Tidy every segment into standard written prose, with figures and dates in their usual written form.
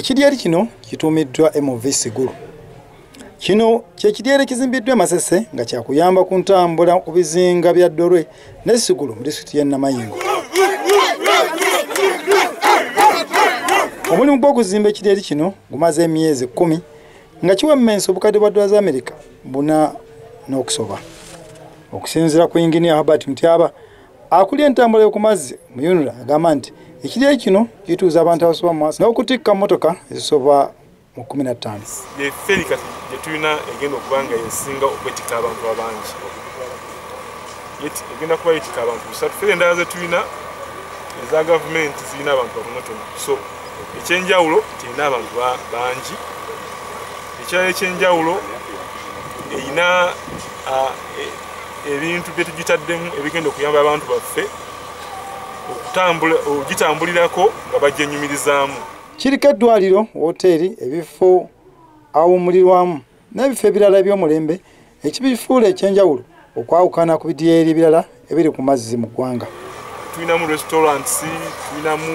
Ekidyeri kino kituumiddwa MV Sigulu. Kino kye kidyeri kizimbiddwa Masese nga kyakuyamba ku ntambula ku bizinga bya Ddorwe ne Sigulu mu disitulikiti y'e Namayingo. Omulimu gw'okuzimba ekidyeri kino gumaze emyezi 10 nga kiwemmensa obukadde bwa $4 America buna n'okusoba. Okusinziira ku Engineer Herbert Mutyaba akulira entambula y'oku mazzi mu UNRA agamba nti ekidyeri kino kituuza abantu abasoba mu maaso n'okutikka mmotoka ezisoba mu 15. Ferika gye tulina egenda okuba nga yesinga okwetikka abantu abangi. Egenda kuba yetikka abantu busatu. Fere endala ze tulina eza gavumenti zirina abantu batonotono. So ekyenjawulo kirina abantu bangi. Ekyalo ekyenjawulo erina ebintu bye tugitaddemu ebigenda okuyamba abantu baffe ogitambulirako nga bajjenyumirizaamu. Kiriko eddwaliro, woteeri, ebifo awummulirwamu n'ebifo ebirala by'omulembe ekibifuula ekyenjawulo okwawukana ku bidyeri ebirala ebiri ku mazzi mu ggwanga. Tulinamu restaurants, tulinamu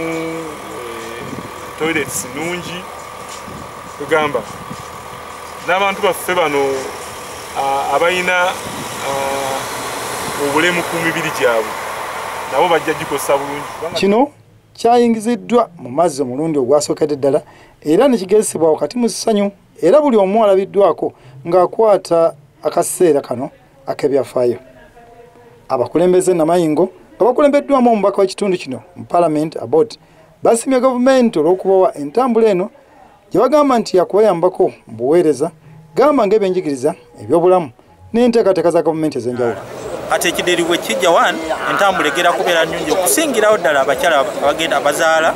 toilets nnungi, tugamba n'abantu baffe bano abalina obulemu ku mibiri gyabwe nabo bajja gikosa bulungi. Kino kyayingiziddwa mu mazzi omulundi ogwasookedde ddala era ne kigezesebwa wakati mu ssanyu era buli omu alabiddwako ng'akwata akaseera kano ak'ebyafaayo. Abakulembeze Namayingo nga bakulembeddwamu omubaka w'ekitundu kino mu Parliament Abbott basimye gavumenti olw'okubawa entambula eno gye bagamba nti yakubayambako mu buweereza gamba ng'ebyenjigiriza, ebyobulamu n'enteekateeka za gavumenti ez'enjawulo. Ate ekidyeri bwe kijja entambula egenda kubeera nnungi okusingirawo ddala abakyala abagenda abazaala,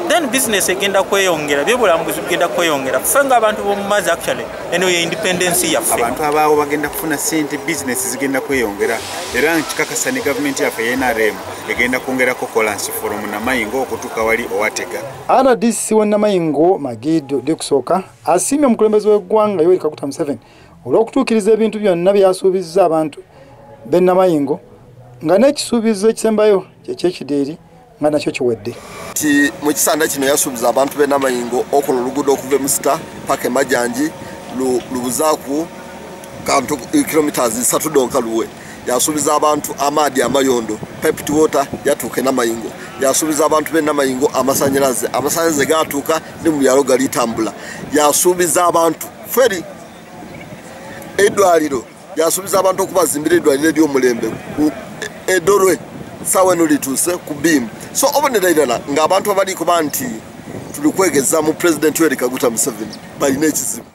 then business egenda kweyongera, byobulambuzi bigenda kweyongera. Ffe ng'abantu b'omu mazzi actually eno ye independence yaffe. Abantu abaawo bagenda kufuna ssente, business zigenda kweyongera era nkikakasa ne gavumenti yaffe ya NRM egenda kwongerako kolansi from Namayingo okutuuka wali owatega. RDC w'e Namayingo Magido Dikusooka asiimye omukulembeze w'eggwanga Yoweri Kaguta Museveni olw'okutuukiriza ebintu byonna byasuubizza abantu b'e Namayingo nga n'ekisuubizo ekisembayo ky'ekidyeri nga nakyo kiwedde. Ti mu kisanda kino yasuubiza abantu b'e Namayingo okola oluguudo okuva e Musita paka e Majanji lubuzaaku kantu kilometers 3 donka luwe. Yasuubiza abantu amaadi amayondo, piped water yatuuka e Namayingo. Yasuubiza abantu b'e Namayingo amasanyalaze gatuuka ne mu byalo galitambula. Yasuubiza abantu feri eddwaliro, yasuubiza abantu okubazimbira eddwaliro ery'omulembe Ddorwe sawa eno lituuse ku biimu. So obonera irala ng'abantu abali kuba nti tuli kwegeza mu President Yoweri Kaguta Museveni balina ekizibu.